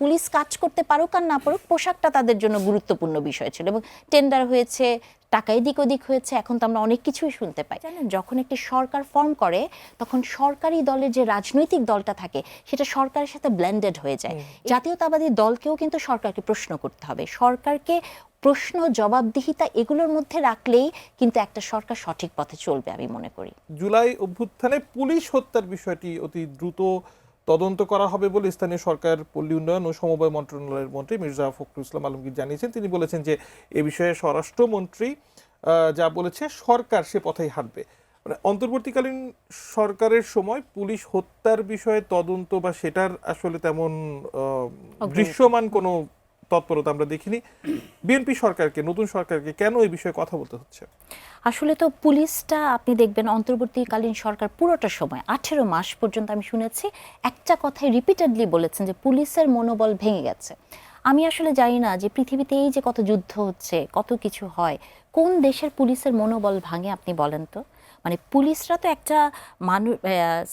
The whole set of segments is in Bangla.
পুলিশ কাজ করতে পারুক আর না পারুক, পোশাকটা তাদের জন্য গুরুত্বপূর্ণ বিষয় ছিল এবং টেন্ডার হয়েছে, টাকা এদিক ওদিক হয়েছে, এখন তো আমরা অনেক কিছুই শুনতে পাই। জানেন, যখন একটি সরকার ফর্ম করে তখন সরকারি দলের যে রাজনৈতিক দলটা থাকে সেটা সরকারের সাথে ব্লেন্ডেড হয়ে যায়। জাতীয়তাবাদী দলকেও কিন্তু সরকারকে প্রশ্ন করতে হবে, সরকারকে প্রশ্ন জবাবদিহিতা এগুলোর মধ্যে রাখলেই কিন্তু একটা সরকার সঠিক পথে চলবে আমি মনে করি। জুলাই অভ্যুত্থানে পুলিশ হত্যার বিষয়টি অতি দ্রুত তদন্ত করা হবে বলে স্থানীয় সরকার, পল্লী উন্নয়ন ও সমবায় মন্ত্রণালয়ের মন্ত্রী মির্জা ফখরুল ইসলাম আলমগীর জানিয়েছেন। তিনি বলেছেন যে এ বিষয়ে স্বরাষ্ট্রমন্ত্রী যা বলেছে সরকার সে পথেই হাঁটবে। মানে অন্তর্বর্তীকালীন সরকারের সময় পুলিশ হত্যার বিষয়ে তদন্ত বা সেটার আসলে তেমন দৃশ্যমান কোনো তৎপরতা আমরা দেখিনি। বিএনপি সরকারকে, নতুন সরকারকে কেন এই বিষয়ে কথা বলতে হচ্ছে? আসলে তো পুলিশটা আপনি দেখবেন অন্তর্বর্তীকালীন সরকার পুরোটা সময় 18 মাস পর্যন্ত আমি শুনেছি একটা কথাই রিপিটেডলি বলেছেন যে পুলিশের মনোবল ভেঙে গেছে। আমি আসলে জানি না যে পৃথিবীতে এই যে কত যুদ্ধ হচ্ছে, কত কিছু হয়, কোন দেশের পুলিশের মনোবল ভাঙে আপনি বলেন তো? মানে পুলিশরা তো একটা মানুষ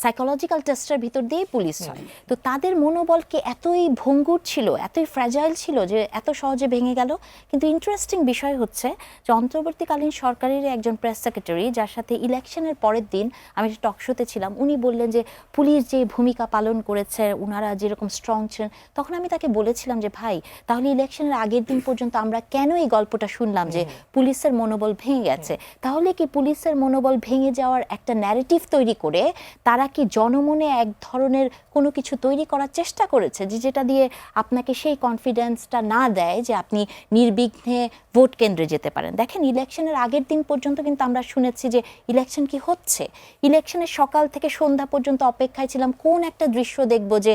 সাইকোলজিক্যাল টেস্টের ভিতর দিয়েই পুলিশ হয়, তো তাদের মনোবল কি এতই ভঙ্গুর ছিল, এতই ফ্র্যাজাইল ছিল যে এত সহজে ভেঙে গেল? কিন্তু ইন্টারেস্টিং বিষয় হচ্ছে যে অন্তর্বর্তীকালীন সরকারের একজন প্রেস সেক্রেটারি, যার সাথে ইলেকশনের পরের দিন আমি একটা টক শোতে ছিলাম, উনি বললেন যে পুলিশ যে ভূমিকা পালন করেছে, ওনারা যেরকম স্ট্রং ছিলেন, তখন আমি তাকে বলেছিলাম যে ভাই, তাহলে ইলেকশনের আগের দিন পর্যন্ত আমরা কেন এই গল্পটা শুনলাম যে পুলিশের মনোবল ভেঙে গেছে? তাহলে কি পুলিশের মনোবল ভেঙে যাওয়ার একটা ন্যারেটিভ তৈরি করে তারা কি জনমনে এক ধরনের কোনো কিছু তৈরি করার চেষ্টা করেছে যে যেটা দিয়ে আপনাকে সেই কনফিডেন্সটা না দেয় যে আপনি নির্বিঘ্নে ভোট কেন্দ্রে যেতে পারেন? দেখেন, ইলেকশনের আগের দিন পর্যন্ত কিন্তু আমরা শুনেছি যে ইলেকশন কি হচ্ছে, ইলেকশনের সকাল থেকে সন্ধ্যা পর্যন্ত অপেক্ষায় ছিলাম কোন একটা দৃশ্য দেখব যে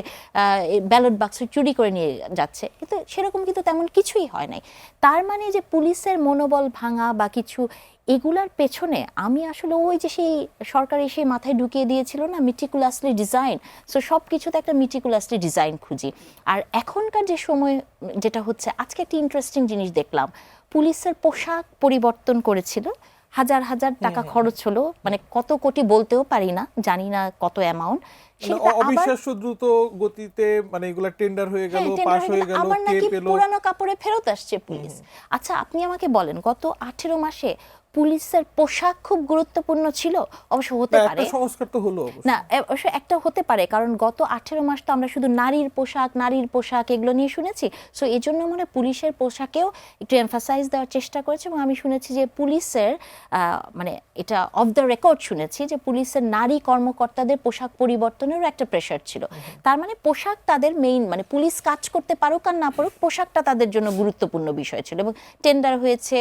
ব্যালট বাক্স চুরি করে নিয়ে যাচ্ছে, কিন্তু সেরকম কিন্তু তেমন কিছুই হয় নাই। তার মানে যে পুলিশের মনোবল ভাঙা বা কিছু, এগুলার পেছনে আমি আসলে ওই যে সেই সরকার এসে মাথায় ঢুকিয়ে দিয়েছিল না মিটিকুলাসলি ডিজাইন, সো সব কিছুতে একটা মিটিকুলাসলি ডিজাইন খুঁজি। আর এখনকার যে সময় যেটা হচ্ছে, আজকে একটা ইন্টারেস্টিং জিনিস দেখলাম, পুলিশের পোশাক পরিবর্তন করেছিল, হাজার হাজার টাকা খরচ হলো, মানে কত কোটি বলতেও পারি না, জানি না কত অ্যামাউন্ট, অবিশ্বাস্য দ্রুত গতিতে, মানে এগুলা টেন্ডার হয়ে গেল, পাস হয়ে গেল, আবার কে নাকি পেল। পুরানো কাপড়ে ফেরত আসছে পুলিশ। আচ্ছা, আপনি আমাকে বলেন, গত 18 মাসে পুলিশের পোশাক খুব গুরুত্বপূর্ণ ছিল? অবশ্য হতে পারে, একটা সংস্কার তো হলো না অবশ্য একটা হতে পারে, কারণ গত 18 মাস তো আমরা শুধু নারীর পোশাক এগুলো নিয়ে শুনেছি, সো এই জন্য মনে পুলিশের পোশাকেও একটু এমফাসাইজ দেওয়ার চেষ্টা করেছে। এবং আমি শুনেছি যে পুলিশের মানে এটা অফ দ্য রেকর্ড শুনেছি যে পুলিশের নারী কর্মকর্তাদের পোশাক পরিবর্তনেরও একটা প্রেশার ছিল। তার মানে পোশাক তাদের মেইন, মানে পুলিশ কাজ করতে পারুক আর না পারুক, পোশাকটা তাদের জন্য গুরুত্বপূর্ণ বিষয় ছিল এবং টেন্ডার হয়েছে,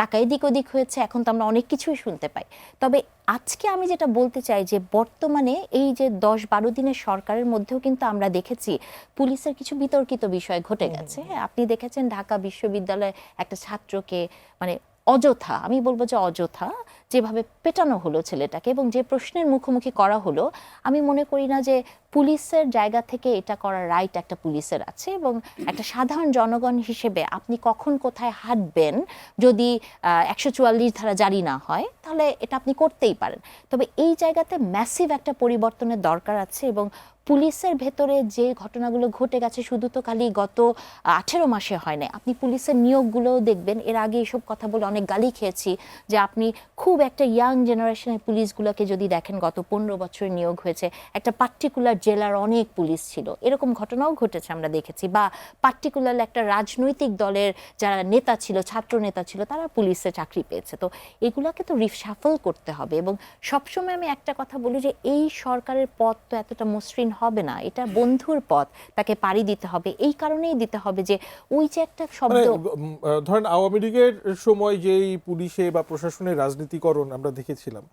টাকা এদিক ওদিক হয়েছে, এখন তো আমরা অনেক কিছুই শুনতে পাই। তবে আজকে আমি যেটা বলতে চাই যে বর্তমানে এই যে 10-12 দিনের সরকারের মধ্যেও কিন্তু আমরা দেখেছি পুলিশের কিছু বিতর্কিত বিষয় ঘটে গেছে। আপনি দেখেছেন ঢাকা বিশ্ববিদ্যালয়ে একটা ছাত্রকে মানে অযথা, আমি বলবো যে অযথা যেভাবে পেটানো হলো ছেলেটাকে এবং যে প্রশ্নের মুখোমুখি করা হলো, আমি মনে করি না যে পুলিশের জায়গা থেকে এটা করার রাইট একটা পুলিশের আছে। এবং একটা সাধারণ জনগণ হিসেবে আপনি কখন কোথায় হাঁটবেন, যদি 144 ধারা জারি না হয় তাহলে এটা আপনি করতেই পারেন। তবে এই জায়গাতে ম্যাসিভ একটা পরিবর্তনের দরকার আছে এবং পুলিশের ভেতরে যে ঘটনাগুলো ঘটে গেছে শুধু তো খালি গত 18 মাসে হয় না, আপনি পুলিশের নিয়োগগুলোও দেখবেন। এর আগে এসব কথা বলে অনেক গালি খেয়েছি যে আপনি খুব একটা ইয়াং জেনারেশনের পুলিশগুলোকে যদি দেখেন, গত 15 বছর নিয়োগ হয়েছে, একটা পার্টিকুলার জেলার অনেক পুলিশ ছিল, এরকম ঘটনাও ঘটেছে আমরা দেখেছি। বা পার্টিকুলার একটা রাজনৈতিক দলের যারা নেতা ছিল, ছাত্র নেতা ছিল, তারা পুলিশে চাকরি পেয়েছে। তো এগুলাকে তো রিশাফল করতে হবে এবং সবসময় আমি একটা কথা বলি যে এই সরকারের পথ তো এতটা মসৃণ হবে না, এটা বন্ধুর পথ, তাকে পাড়ি দিতে হবে। এই কারণেই দিতে হবে যে ওই যে একটা শব্দ, ধরেন আওয়ামী লীগের সময় যেই পুলিশে বা প্রশাসনের রাজনীতিকরণ আমরা দেখেছিলাম,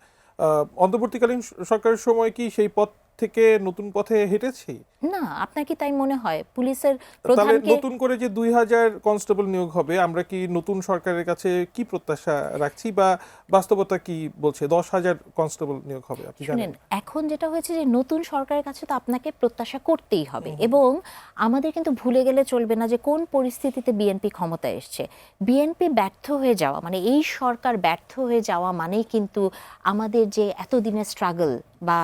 অন্তর্বর্তীকালীন সরকারের সময় কি সেই পথ থেকে নতুন পথে হেঁটেছি? না, আপনার কি তাই মনে হয়? পুলিশের তাহলে প্রধানকে নতুন করে যে 2000 কনস্টেবল নিয়োগ হবে, আমরা কি নতুন সরকারের কাছে কি প্রত্যাশা রাখছি বা বাস্তবতা কি বলছে? 10,000 কনস্টেবল নিয়োগ হবে, আপনি জানেন। এখন যেটা হয়েছে যে নতুন সরকারের কাছে তো আপনাকে প্রত্যাশা করতেই হবে এবং আমাদের কিন্তু ভুলে গেলে চলবে না যে কোন পরিস্থিতিতে বিএনপি ক্ষমতায় এসছে। বিএনপি ব্যর্থ হয়ে যাওয়া, মানে এই সরকার ব্যর্থ হয়ে যাওয়া মানেই কিন্তু আমাদের যে এতদিনের স্ট্রাগল বা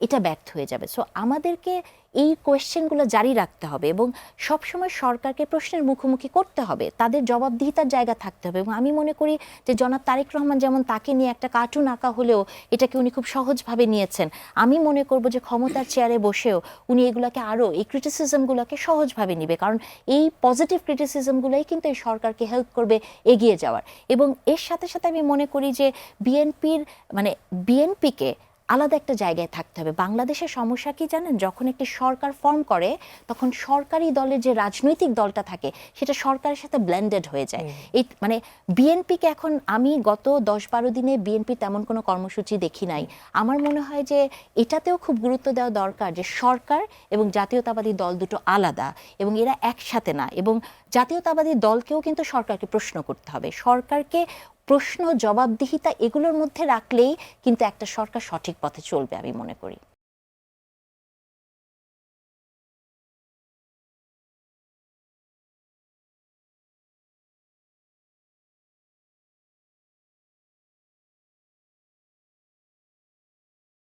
এটা ব্যর্থ হয়ে যাবে। সো আমাদেরকে এই কোয়েশ্চেনগুলো জারি রাখতে হবে এবং সবসময় সরকারকে প্রশ্নের মুখোমুখি করতে হবে, তাদের জবাবদিহিতার জায়গা থাকতে হবে। এবং আমি মনে করি যে জনাব তারেক রহমান যেমন তাকে নিয়ে একটা কার্টুন আঁকা হলেও এটাকে উনি খুব সহজভাবে নিয়েছেন, আমি মনে করব যে ক্ষমতার চেয়ারে বসেও উনি এগুলোকে আরও এই ক্রিটিসিজমগুলোকে সহজভাবে নিবে, কারণ এই পজিটিভ ক্রিটিসিজমগুলোই কিন্তু এই সরকারকে হেল্প করবে এগিয়ে যাওয়ার। এবং এর সাথে সাথে আমি মনে করি যে বিএনপিকে আলাদা একটা জায়গায় থাকতে হবে। বাংলাদেশের সমস্যা কি জানেন, যখন একটি সরকার ফর্ম করে তখন সরকারি দলের যে রাজনৈতিক দলটা থাকে সেটা সরকারের সাথে ব্লেন্ডেড হয়ে যায়। এই বিএনপিকে এখন আমি গত 10-12 দিনে বিএনপি তেমন কোনো কর্মসূচি দেখি নাই। আমার মনে হয় যে এটাতেও খুব গুরুত্ব দেওয়া দরকার যে সরকার এবং জাতীয়তাবাদী দল দুটো আলাদা এবং এরা একসাথে না। এবং জাতীয়তাবাদী দলকেও কিন্তু সরকারকে প্রশ্ন করতে হবে, সরকারকে প্রশ্ন জবাবদিহিতা এগুলোর মধ্যে রাখলেই কিন্তু একটা সরকার সঠিক পথে চলবে আমি মনে করি।